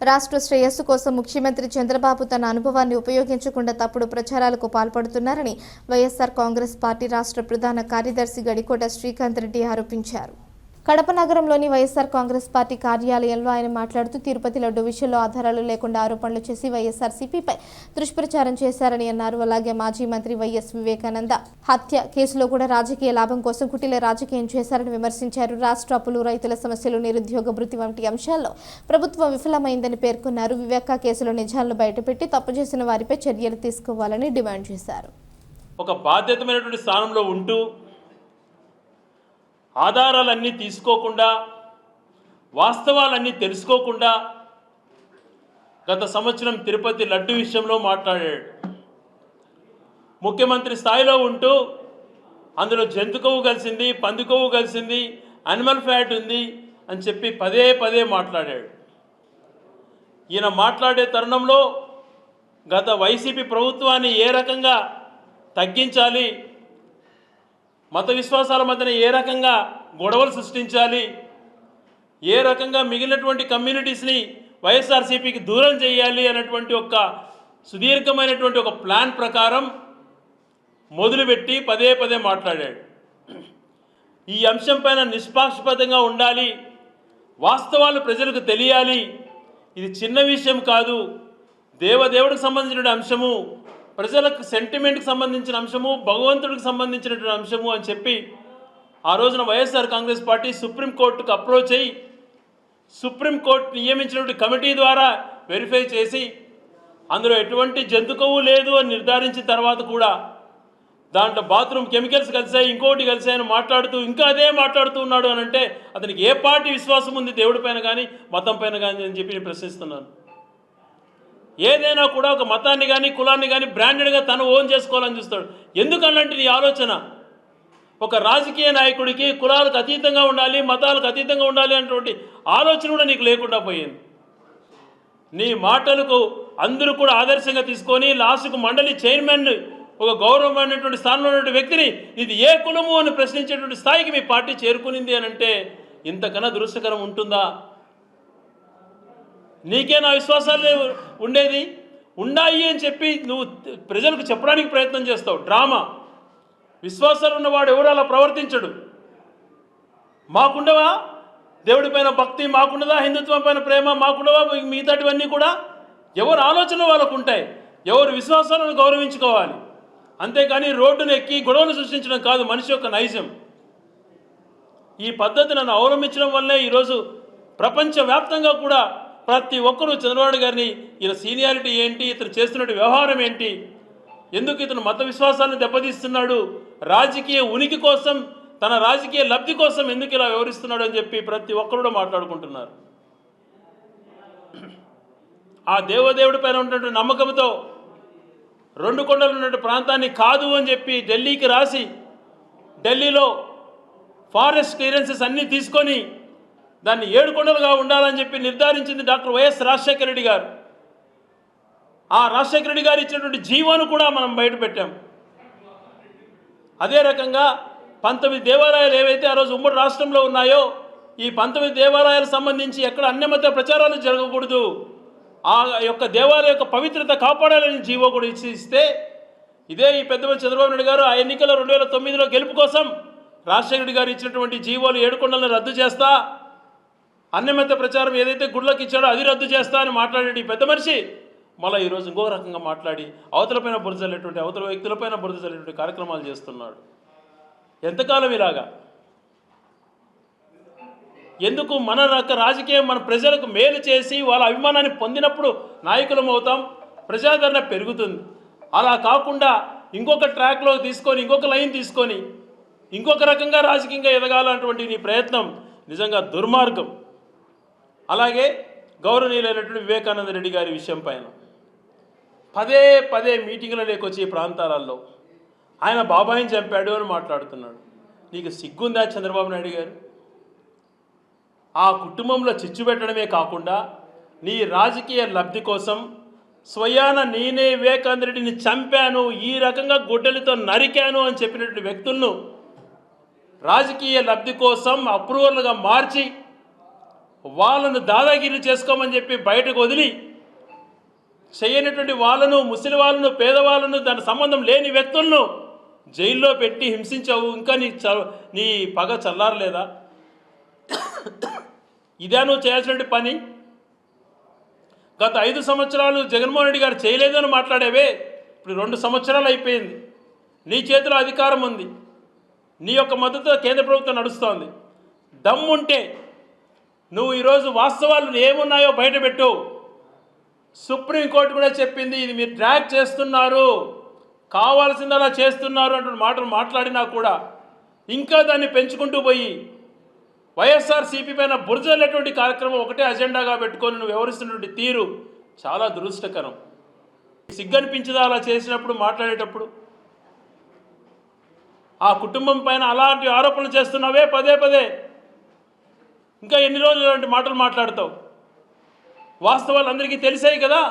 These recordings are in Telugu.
రాష్ట్ర శ్రేయస్సు కోసం ముఖ్యమంత్రి చంద్రబాబు తన అనుభవాన్ని ఉపయోగించకుండా తప్పుడు ప్రచారాలకు పాల్పడుతున్నారని వైఎస్ఆర్ కాంగ్రెస్ పార్టీ రాష్ట్ర ప్రధాన కార్యదర్శి గడికోట శ్రీకాంత్ రెడ్డి ఆరోపించారు. కడప నగరంలోని వైఎస్ఆర్ కాంగ్రెస్ పార్టీ కార్యాలయంలో ఆయన మాట్లాడుతూ తిరుపతి లడ్డు విషయంలో ఆధారాలు లేకుండా ఆరోపణలు చేసి వైఎస్ఆర్సీపీపై దుష్ప్రచారం చేశారని అన్నారు. అలాగే మాజీ మంత్రి వైఎస్ వివేకానంద హత్య కేసులో కూడా రాజకీయ లాభం కోసం కుటిల రాజకీయం చేశారని విమర్శించారు. రాష్ట్ర అప్పులు, రైతుల సమస్యలు, నిరుద్యోగ భృతి వంటి అంశాల్లో ప్రభుత్వం విఫలమైందని పేర్కొన్నారు. వివేకా కేసులో నిజాలను బయటపెట్టి తప్పు చేసిన వారిపై చర్యలు తీసుకోవాలని డిమాండ్ చేశారు. ఒక బాధ్యతమైనటువంటి స్థానంలో ఉంటూ ఆధారాలన్నీ తీసుకోకుండా, వాస్తవాలన్నీ తెలుసుకోకుండా గత సంవత్సరం తిరుపతి లడ్డు విషయంలో మాట్లాడాడు. ముఖ్యమంత్రి స్థాయిలో ఉంటూ అందులో జంతు కొవ్వు కలిసింది, పంది కొవ్వు కలిసింది, అనిమల్ ఫ్యాట్ ఉంది అని చెప్పి పదే పదే మాట్లాడాడు. ఈయన మాట్లాడే తరుణంలో గత వైసీపీ ప్రభుత్వాన్ని ఏ రకంగా తగ్గించాలి, మత విశ్వాసాల మధ్యన ఏ రకంగా గొడవలు సృష్టించాలి, ఏ రకంగా మిగిలినటువంటి కమ్యూనిటీస్ని వైఎస్ఆర్సీపీకి దూరం చేయాలి అనేటువంటి ఒక సుదీర్ఘమైనటువంటి ఒక ప్లాన్ ప్రకారం మొదలుపెట్టి పదే పదే మాట్లాడాడు. ఈ అంశం పైన నిష్పాక్షపాతంగా ఉండాలి, వాస్తవాలు ప్రజలకు తెలియాలి, ఇది చిన్న విషయం కాదు, దేవదేవుడికి సంబంధించిన అంశము, ప్రజలకు సెంటిమెంట్కి సంబంధించిన అంశము, భగవంతుడికి సంబంధించినటువంటి అంశము అని చెప్పి ఆ రోజున వైఎస్ఆర్ కాంగ్రెస్ పార్టీ సుప్రీంకోర్టుకు అప్రోచ్ అయ్యి సుప్రీంకోర్టు నియమించినటువంటి కమిటీ ద్వారా వెరిఫై చేసి అందులో ఎటువంటి జంతు కొవ్వు లేదు అని నిర్ధారించిన తర్వాత కూడా దాంట్లో బాత్రూమ్ కెమికల్స్ కలిసాయి, ఇంకోటి కలిసాయని మాట్లాడుతూ ఇంకా అదే మాట్లాడుతూ ఉన్నాడు అని అంటే అతనికి ఏ పార్టీ విశ్వాసం ఉంది దేవుడి పైన కానీ మతం పైన కానీ అని చెప్పి నేను ప్రశ్నిస్తున్నాను. ఏదైనా కూడా ఒక మతాన్ని కానీ కులాన్ని కానీ బ్రాండెడ్గా తను ఓన్ చేసుకోవాలని చూస్తాడు. ఎందుకన్నట్టు నీ ఆలోచన ఒక రాజకీయ నాయకుడికి కులాలకు అతీతంగా ఉండాలి, మతాలకు అతీతంగా ఉండాలి అనేటువంటి ఆలోచన కూడా నీకు లేకుండా పోయింది. నీ మాటలకు అందరూ కూడా ఆదర్శంగా తీసుకొని లాస్ట్కు మండలి చైర్మన్ ఒక గౌరవమైనటువంటి స్థానంలో ఉన్నటువంటి వ్యక్తిని ఇది ఏ కులము అని ప్రశ్నించేటువంటి స్థాయికి మీ పార్టీ చేరుకునింది అని అంటే ఇంతకన్నా దురదృష్టకరం ఉంటుందా? నీకే నా విశ్వాసాలు ఉండేది ఉన్నాయి అని చెప్పి నువ్వు ప్రజలకు చెప్పడానికి ప్రయత్నం చేస్తావు. డ్రామా. విశ్వాసాలు ఉన్నవాడు ఎవరు అలా ప్రవర్తించడు. మాకుండవా దేవుడిపైన భక్తి, మాకుండదా హిందుత్వం పైన ప్రేమ, మాకుండవా మిగతాటివన్నీ కూడా ఎవరు ఆలోచనలు వాళ్ళకు ఉంటాయి. ఎవరు విశ్వాసాలను గౌరవించుకోవాలి, అంతేకాని రోడ్డును ఎక్కి గొడవలు సృష్టించడం కాదు మనిషి యొక్క నైజం. ఈ పద్ధతి నన్ను అవలంబించడం వల్లే ఈరోజు ప్రపంచవ్యాప్తంగా కూడా ప్రతి ఒక్కరూ చంద్రబాబు గారిని ఈయన సీనియారిటీ ఏంటి, ఇతను చేస్తున్నట్టు వ్యవహారం ఏంటి, ఎందుకు ఇతను మత విశ్వాసాలను దెబ్బతీస్తున్నాడు, రాజకీయ ఉనికి కోసం, తన రాజకీయ లబ్ధి కోసం ఎందుకు ఇలా వ్యవహరిస్తున్నాడు అని చెప్పి ప్రతి ఒక్కరు కూడా మాట్లాడుకుంటున్నారు. ఆ దేవదేవుడి పైన ఉన్నటువంటి నమ్మకంతో రెండు కొండలు ఉన్నటువంటి ప్రాంతాన్ని కాదు అని చెప్పి ఢిల్లీకి రాసి ఢిల్లీలో ఫారెస్ట్ క్లియరెన్సెస్ అన్నీ తీసుకొని దాన్ని 7 కొండలుగా ఉండాలని చెప్పి నిర్ధారించింది డాక్టర్ వైఎస్ రాజశేఖర రెడ్డి గారు. ఆ రాజశేఖర రెడ్డి గారు ఇచ్చినటువంటి జీవోను కూడా మనం బయట పెట్టాం. అదే రకంగా 19 దేవాలయాలు ఏవైతే ఆ రోజు ఉమ్మడి రాష్ట్రంలో ఉన్నాయో ఈ 19 దేవాలయాలకు సంబంధించి ఎక్కడ అన్యమత ప్రచారాలు జరగకూడదు, ఆ యొక్క దేవాలయ యొక్క పవిత్రత కాపాడాలని జీవో కూడా ఇస్తే ఇదే ఈ పెద్దమని చంద్రబాబు నాయుడు గారు ఆ ఎన్నికల 2009లో గెలుపు కోసం రాజశేఖర రెడ్డి గారు ఇచ్చినటువంటి జీవోలు 7 కొండలను రద్దు చేస్తా, అన్యమత ప్రచారం ఏదైతే గుళ్ళకి ఇచ్చాడో అది రద్దు చేస్తా అని మాట్లాడేటి ఈ పెద్ద మనిషి మళ్ళీ ఈరోజు ఇంకో రకంగా మాట్లాడి అవతలపైన బురద చల్లేటువంటి, అవతల వ్యక్తులపైన బురద చల్లేటువంటి కార్యక్రమాలు చేస్తున్నాడు. ఎంతకాలం ఇలాగా? ఎందుకు మన రాజకీయం మన ప్రజలకు మేలు చేసి వాళ్ళ అభిమానాన్ని పొందినప్పుడు నాయకులం అవుతాం, ప్రజాదరణ పెరుగుతుంది. అలా కాకుండా ఇంకొక ట్రాక్లో తీసుకొని, ఇంకొక లైన్ తీసుకొని ఇంకొక రకంగా రాజకీయంగా ఎదగాలన్నటువంటి నీ ప్రయత్నం నిజంగా దుర్మార్గం. అలాగే గౌరవనీయులైనటువంటి వివేకానంద రెడ్డి గారి విషయం పైన పదే పదే మీటింగ్లలోకి వచ్చి ప్రాంతాలలో ఆయన బాబాయిని చంపాడు అని మాట్లాడుతున్నాడు. నీకు సిగ్గుందా చంద్రబాబు నాయుడు గారు? ఆ కుటుంబంలో చిచ్చు పెట్టడమే కాకుండా నీ రాజకీయ లబ్ధి కోసం స్వయాన నేనే వివేకానంద రెడ్డిని చంపాను, ఈ రకంగా గొడ్డలితో నరికాను అని చెప్పినటువంటి వ్యక్తులను రాజకీయ లబ్ధి కోసం అప్రూవల్గా మార్చి వాళ్ళను దాదాగిరి చేసుకోమని చెప్పి బయటకు వదిలి చేయనటువంటి వాళ్ళను, ముసలి వాళ్ళను, పేదవాళ్ళను, దాని సంబంధం లేని వ్యక్తులను జైల్లో పెట్టి హింసించావు. ఇంకా నీ పగ చల్లారలేదా? ఇదే నువ్వు చేయాల్సిన పని? గత 5 సంవత్సరాలు జగన్మోహన్ రెడ్డి గారు చేయలేదని మాట్లాడేవే, ఇప్పుడు 2 సంవత్సరాలు అయిపోయింది. నీ చేతిలో అధికారం ఉంది, నీ యొక్క మద్దతుతో కేంద్ర ప్రభుత్వం నడుస్తోంది. దమ్ముంటే నువ్వు ఈరోజు వాస్తవాలు ఏమున్నాయో బయటపెట్టు. సుప్రీంకోర్టు కూడా చెప్పింది, ఇది మీరు ట్రాక్ చేస్తున్నారు, కావాల్సిందలా చేస్తున్నారు అంటున్న మాటలు మాట్లాడినా కూడా ఇంకా దాన్ని పెంచుకుంటూ పోయి వైఎస్ఆర్సీపీ పైన బురజలేటువంటి కార్యక్రమం ఒకటే అజెండాగా పెట్టుకొని నువ్వు వ్యవహరిస్తున్నటువంటి తీరు చాలా దురదృష్టకరం. సిగ్గనిపించదా అలా చేసినప్పుడు, మాట్లాడేటప్పుడు? ఆ కుటుంబం పైన అలాంటి ఆరోపణలు చేస్తున్నావే పదే పదే. ఇంకా ఎన్ని రోజులు ఇలాంటి మాటలు మాట్లాడతావు? వాస్తవాలు అందరికీ తెలిసాయి కదా,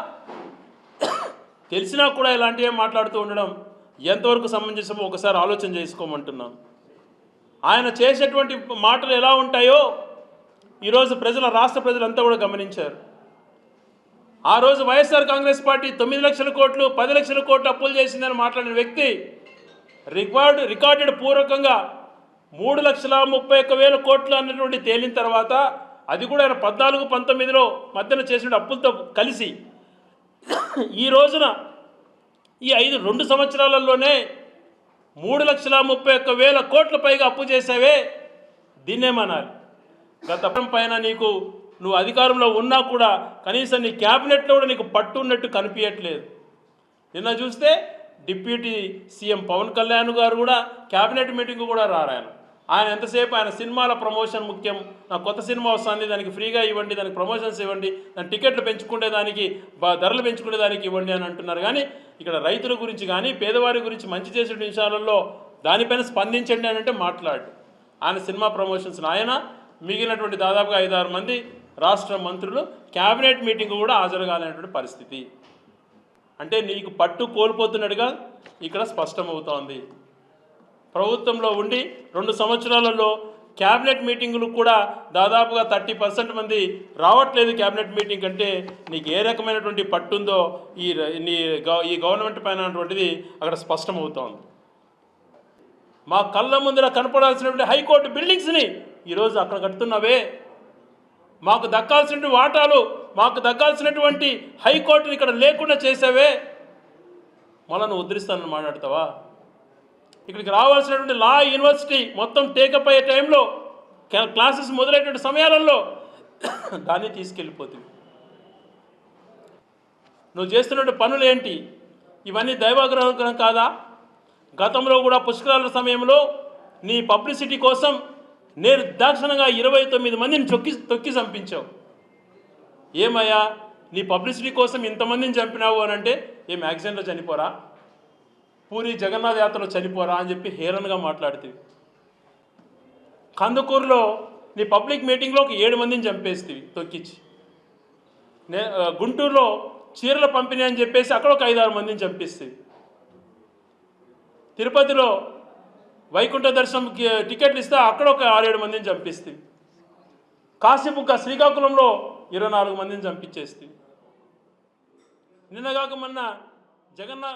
తెలిసినా కూడా ఇలాంటివి మాట్లాడుతూ ఉండడం ఎంతవరకు సమంజసమో ఒకసారి ఆలోచన చేసుకోమంటున్నాను. ఆయన చేసేటువంటి మాటలు ఎలా ఉంటాయో ఈరోజు రాష్ట్ర ప్రజలంతా కూడా గమనించారు. ఆ రోజు వైఎస్ఆర్ కాంగ్రెస్ పార్టీ 9 లక్షల కోట్లు 10 లక్షల కోట్లు అప్పులు చేసిందని మాట్లాడిన వ్యక్తి రికార్డెడ్ పూర్వకంగా 3,31,000 కోట్లు అన్నటువంటి తేలిన తర్వాత, అది కూడా ఆయన 14-19లో మధ్యన చేసిన అప్పులతో కలిసి ఈ రోజున ఈ 2 సంవత్సరాలలోనే 3,31,000 కోట్ల పైగా అప్పు చేసావే, దీన్నేమనాలి? గత పైన నువ్వు అధికారంలో ఉన్నా కూడా కనీసం నీ క్యాబినెట్లో కూడా నీకు పట్టు ఉన్నట్టు కనిపించట్లేదు. నిన్న చూస్తే డిప్యూటీ సీఎం పవన్ కళ్యాణ్ గారు కూడా క్యాబినెట్ మీటింగ్ కూడా రారాయన. ఆయన ఎంతసేపు ఆయన సినిమాల ప్రమోషన్ ముఖ్యం, నాకు కొత్త సినిమా వస్తుంది, దానికి ఫ్రీగా ఇవ్వండి, దానికి ప్రమోషన్స్ ఇవ్వండి, దాని టికెట్లు పెంచుకునే దానికి, ధరలు పెంచుకునే దానికి ఇవ్వండి అని అంటున్నారు. కానీ ఇక్కడ రైతుల గురించి కానీ పేదవారి గురించి మంచి చేసే విషయాలలో దానిపైన స్పందించండి అని అంటే మాట్లాడు. ఆయన సినిమా ప్రమోషన్స్ ఆయన మిగిలినటువంటి దాదాపుగా 5-6 మంది రాష్ట్ర మంత్రులు క్యాబినెట్ మీటింగ్ కూడా హాజరు కాలేనటువంటి పరిస్థితి. అంటే నీకు పట్టు కోల్పోతున్నట్టుగా ఇక్కడ స్పష్టమవుతోంది. ప్రభుత్వంలో ఉండి 2 సంవత్సరాలలో క్యాబినెట్ మీటింగులు కూడా దాదాపుగా 30% మంది రావట్లేదు క్యాబినెట్ మీటింగ్. అంటే నీకు ఏ రకమైనటువంటి పట్టుందో ఈ గవర్నమెంట్ పైన అటువంటిది అక్కడ స్పష్టమవుతోంది. మా కళ్ళ ముందర కనపడాల్సినటువంటి హైకోర్టు బిల్డింగ్స్ని ఈరోజు అక్కడ కడుతున్నావే. మాకు దక్కాల్సినటువంటి వాటాలు, మాకు దక్కాల్సినటువంటి హైకోర్టుని ఇక్కడ లేకుండా చేసావే. మళ్ళీ నువ్వు ఉద్ధరిస్తానని మాట్లాడతావా? ఇక్కడికి రావాల్సినటువంటి లా యూనివర్సిటీ మొత్తం టేకప్ అయ్యే టైంలో, క్లాసెస్ మొదలైనటువంటి సమయాలలో దాన్ని తీసుకెళ్ళిపోతుంది. నువ్వు చేస్తున్నటువంటి పనులు ఏంటి? ఇవన్నీ దైవాగ్రహం కాదా? గతంలో కూడా పుష్కరాల సమయంలో నీ పబ్లిసిటీ కోసం నేను దాక్షణంగా 29 మందిని తొక్కి చంపించావు. ఏమయ్యా, నీ పబ్లిసిటీ కోసం ఇంతమందిని చంపినావు అని అంటే ఏ మ్యాగజైన్లో చనిపోరా, పూరి జగన్నాథ్ యాత్రలో చనిపోరా అని చెప్పి హేళనగా మాట్లాడుతుంది. కందుకూరులో నీ పబ్లిక్ మీటింగ్లో 7 మందిని చంపేస్తుంది తొక్కిచ్చి. గుంటూరులో చీరల పంపిణీ అని చెప్పేసి అక్కడ 5-6 మందిని చంపిస్తుంది. తిరుపతిలో వైకుంఠ దర్శనం టికెట్లు ఇస్తే అక్కడ 6-7 మందిని చంపిస్తుంది. కాశీబుగ్గ శ్రీకాకుళంలో 24 మందిని చంపించేస్తుంది. నిన్నగాక మొన్న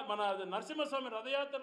మన నరసింహస్వామి రథయాత్రలో